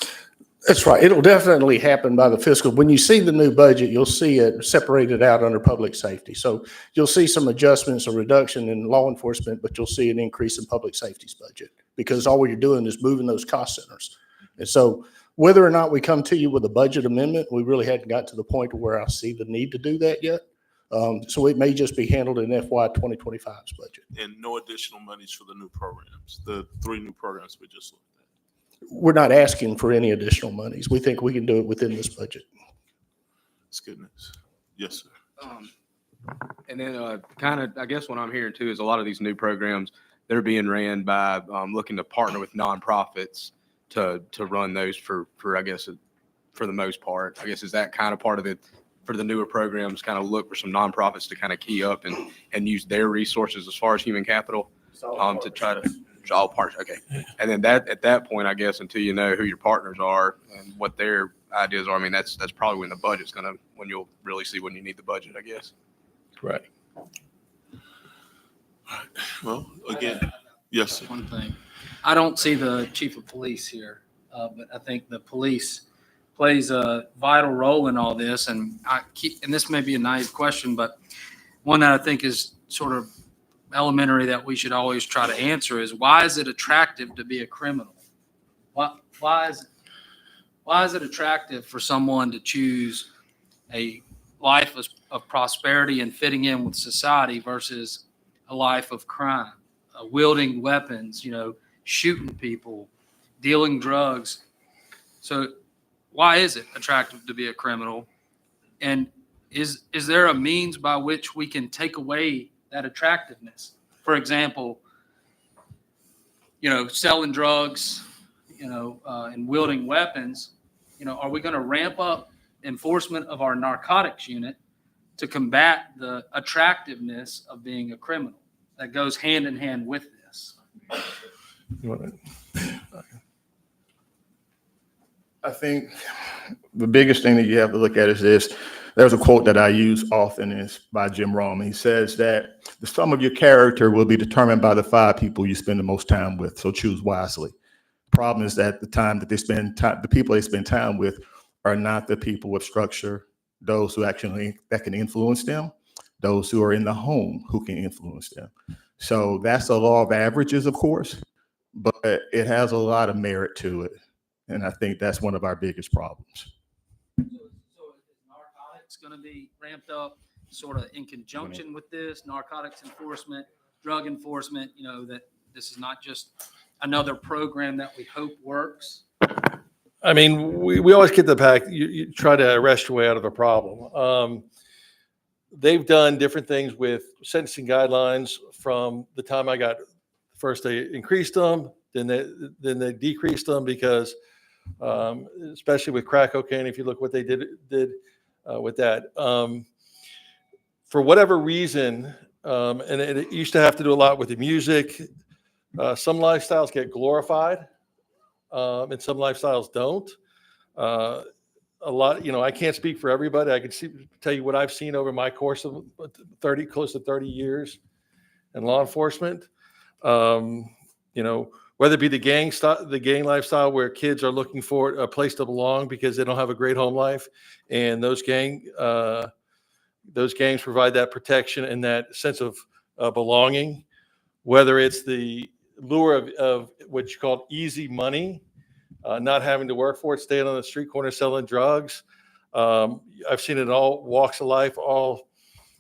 That's right. It'll definitely happen by the fiscal. When you see the new budget, you'll see it separated out under public safety. So you'll see some adjustments or reduction in law enforcement, but you'll see an increase in public safety's budget because all you're doing is moving those cost centers. And so whether or not we come to you with a budget amendment, we really hadn't got to the point where I see the need to do that yet. So it may just be handled in FY 2025's budget. And no additional monies for the new programs, the 3 new programs we just looked at. We're not asking for any additional monies. We think we can do it within this budget. It's good news. Yes, sir. And then kind of, I guess what I'm hearing too is a lot of these new programs, they're being ran by looking to partner with nonprofits to run those for I guess, for the most part. I guess is that kind of part of it for the newer programs, kind of look for some nonprofits to kind of key up and use their resources as far as human capital to try to all parts. Okay. And then at that point, I guess, until you know who your partners are and what their ideas are, I mean, that's probably when the budget's when you'll really see when you need the budget, I guess. Right. Well, again, yes, sir. One thing, I don't see the chief of police here, but I think the police plays a vital role in all this. And and this may be a naive question, but one that I think is sort of elementary that we should always try to answer is, why is it attractive to be a criminal? Why is it attractive for someone to choose a life of prosperity and fitting in with society versus a life of crime, wielding weapons, shooting people, dealing drugs? So why is it attractive to be a criminal? And is there a means by which we can take away that attractiveness? For example, selling drugs, and wielding weapons, are we going to ramp up enforcement of our narcotics unit to combat the attractiveness of being a criminal? That goes hand in hand with this. I think the biggest thing that you have to look at is this. There's a quote that I use often, is by Jim Rome. He says that the sum of your character will be determined by the 5 people you spend the most time with. So choose wisely. The problem is that the people they spend time with are not the people with structure, those who that can influence them, those who are in the home who can influence them. So that's the law of averages, of course, but it has a lot of merit to it. And I think that's one of our biggest problems. So is narcotics going to be ramped up sort of in conjunction with this, narcotics enforcement, drug enforcement, that this is not just another program that we hope works? I mean, we always get the fact you try to arrest your way out of a problem. They've done different things with sentencing guidelines from the time I got. First they increased them, then they decreased them because, especially with crack cocaine, if you look what they did with that, for whatever reason, and it used to have to do a lot with the music. Some lifestyles get glorified, and some lifestyles don't. A lot, I can't speak for everybody. I can tell you what I've seen over my course of close to 30 years in law enforcement. whether it be the gang lifestyle where kids are looking for a place to belong because they don't have a great home life, and those gangs provide that protection and that sense of belonging. Whether it's the lure of what you call easy money, not having to work for it, staying on the street corner selling drugs. I've seen it in all walks of life, all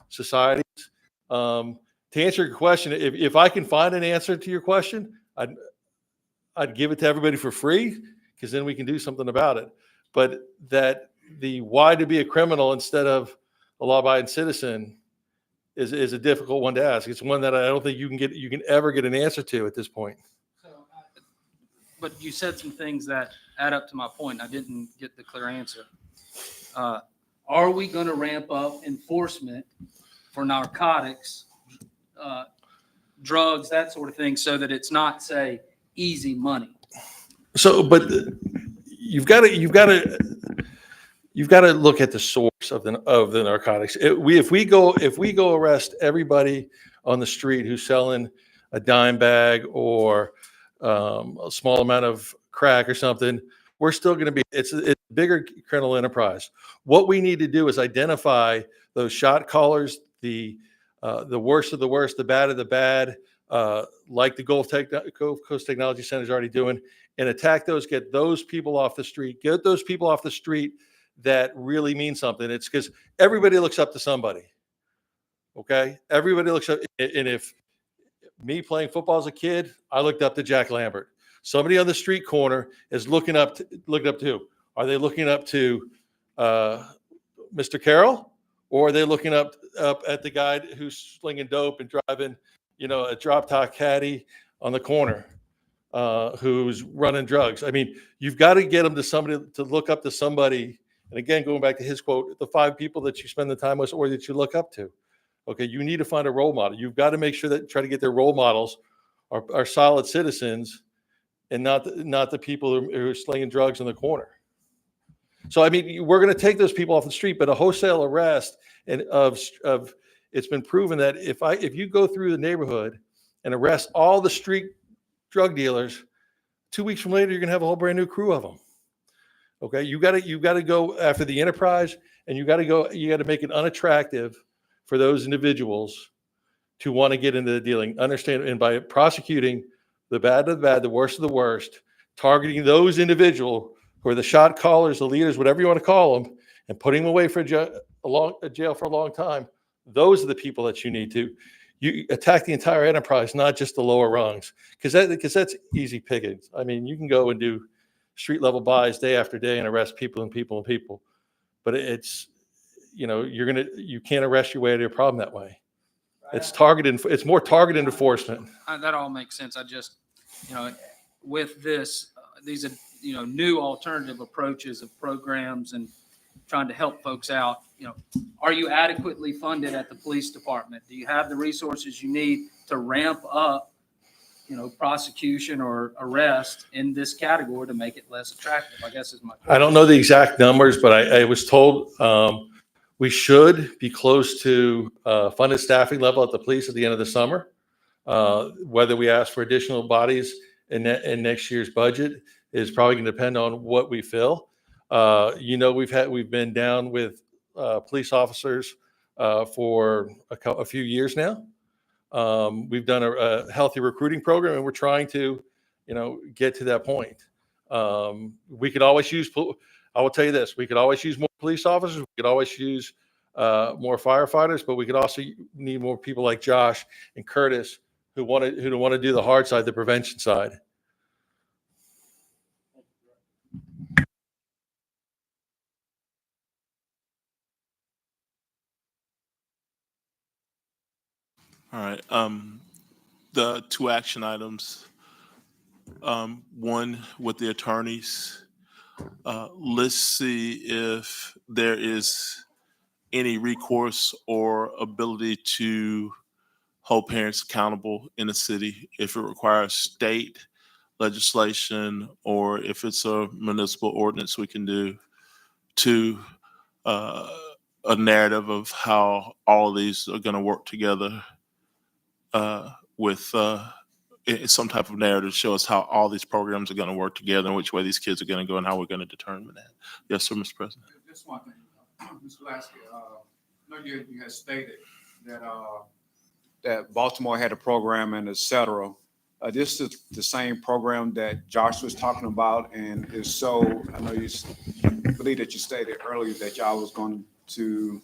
societies. To answer your question, if I can find an answer to your question, I'd give it to everybody for free, because then we can do something about it. But that the why to be a criminal instead of a law-abiding citizen is a difficult one to ask. It's one that I don't think you can ever get an answer to at this point. But you said some things that add up to my point. I didn't get the clear answer. Are we going to ramp up enforcement for narcotics, drugs, that sort of thing, so that it's not, say, easy money? So, but you've got to look at the source of the narcotics. If we go arrest everybody on the street who's selling a dime bag or a small amount of crack or something, we're still going to be, it's a bigger criminal enterprise. What we need to do is identify those shot callers, the worst of the worst, the bad of the bad, like the Gulf Coast Technology Center is already doing, and attack those, get those people off the street, that really mean something. It's because everybody looks up to somebody. Okay. Everybody looks up. And if me playing football as a kid, I looked up to Jack Lambert. Somebody on the street corner is looking up to who? Are they looking up to Mr. Carroll, or are they looking up at the guy who's slinging dope and driving, a drop top caddy on the corner, who's running drugs? I mean, you've got to get them to look up to somebody. And again, going back to his quote, the 5 people that you spend the time with or that you look up to. Okay, you need to find a role model. You've got to make sure that try to get their role models are solid citizens, and not the people who are slinging drugs in the corner. So, I mean, we're going to take those people off the street, but a wholesale arrest and it's been proven that if you go through the neighborhood and arrest all the street drug dealers, 2 weeks from later, you're going to have a whole brand new crew of them. Okay, you got to go after the enterprise, and you got to make it unattractive for those individuals to want to get into the dealing. Understand, and by prosecuting the bad of the bad, the worst of the worst, targeting those individuals who are the shot callers, the leaders, whatever you want to call them, and putting them away for jail for a long time. Those are the people that you need to. You attack the entire enterprise, not just the lower rungs, because that's easy pickings. I mean, you can go and do street level buys day after day and arrest people, but it's, you can't arrest your way to a problem that way. It's targeted. It's more targeted enforcement. That all makes sense. I just, with this, these are, new alternative approaches of programs and trying to help folks out. Are you adequately funded at the police department? Do you have the resources you need to ramp up, prosecution or arrest in this category to make it less attractive? I guess is my question. I don't know the exact numbers, but I was told we should be close to funded staffing level at the police at the end of the summer. Whether we ask for additional bodies in next year's budget is probably going to depend on what we fill. We've been down with police officers for a few years now. We've done a healthy recruiting program, and we're trying to, get to that point. We could always use. I will tell you this: we could always use more police officers. We could always use more firefighters, but we could also need more people like Josh and Curtis who want to do the hard side, the prevention side. All right. The 2 action items. One with the attorneys. Let's see if there is any recourse or ability to hold parents accountable in the city if it requires state legislation or if it's a municipal ordinance we can do to a narrative of how all of these are going to work together with some type of narrative to show us how all these programs are going to work together and which way these kids are going to go and how we're going to determine that. Yes, sir, Mr. President. Just one thing, Mr. Lasky, I know you had stated that, that Baltimore had a program and et cetera. This is the same program that Josh was talking about, and if so, I know you believe that you stated earlier that y'all was going to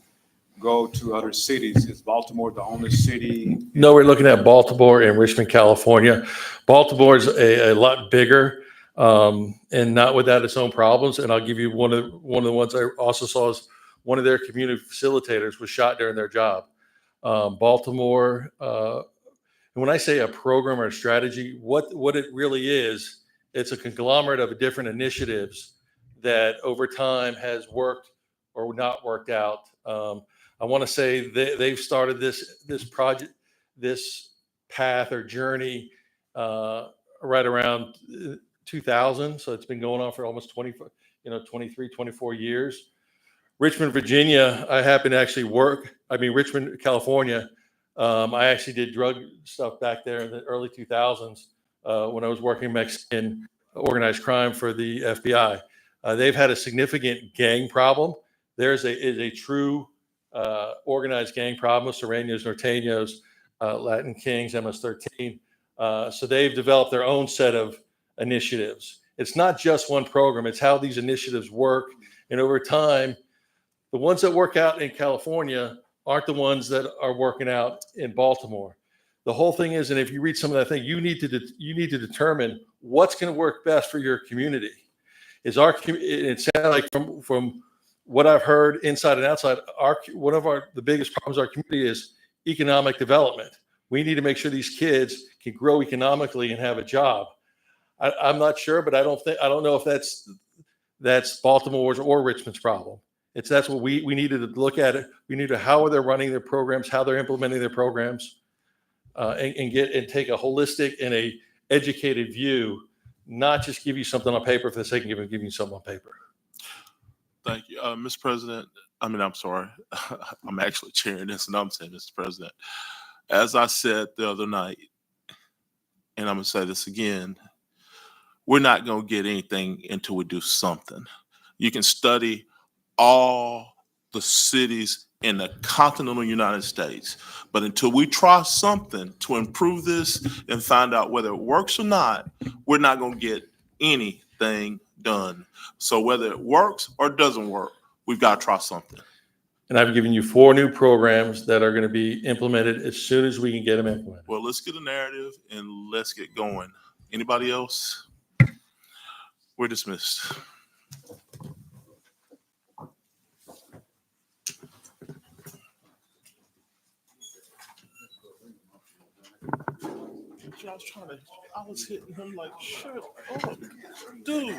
go to other cities. Is Baltimore the only city? No, we're looking at Baltimore and Richmond, California. Baltimore is a lot bigger and not without its own problems. And I'll give you one of the ones I also saw is one of their community facilitators was shot during their job. Baltimore, and when I say a program or a strategy, what it really is, it's a conglomerate of different initiatives that over time has worked or not worked out. I want to say they've started this project, this path or journey right around 2000. So it's been going on for almost 23, 24 years. Richmond, Virginia, I happen to actually Richmond, California. I actually did drug stuff back there in the early 2000s when I was working Mexican organized crime for the FBI. They've had a significant gang problem. There's a true organized gang problem with Serranos, Norteños, Latin Kings, MS-13. So they've developed their own set of initiatives. It's not just one program. It's how these initiatives work. And over time, the ones that work out in California aren't the ones that are working out in Baltimore. The whole thing is, and if you read some of that thing, you need to determine what's going to work best for your community. It sounds like from what I've heard inside and outside, one of the biggest problems of our community is economic development. We need to make sure these kids can grow economically and have a job. I'm not sure, but I don't know if that's Baltimore's or Richmond's problem. That's what we needed to look at it. We need to how they're running their programs, how they're implementing their programs, and take a holistic and a educated view, not just give you something on paper for the sake of giving you something on paper. Thank you, Mr. President. I'm sorry. I'm actually chairing this, and I'm saying, Mr. President, as I said the other night, and I'm gonna say this again, we're not gonna get anything until we do something. You can study all the cities in the continental United States, but until we try something to improve this and find out whether it works or not, we're not gonna get anything done. So whether it works or doesn't work, we've got to try something. And I've given you 4 new programs that are going to be implemented as soon as we can get them implemented. Well, let's get a narrative and let's get going. Anybody else? We're dismissed. I was hitting him like, shut up, dude.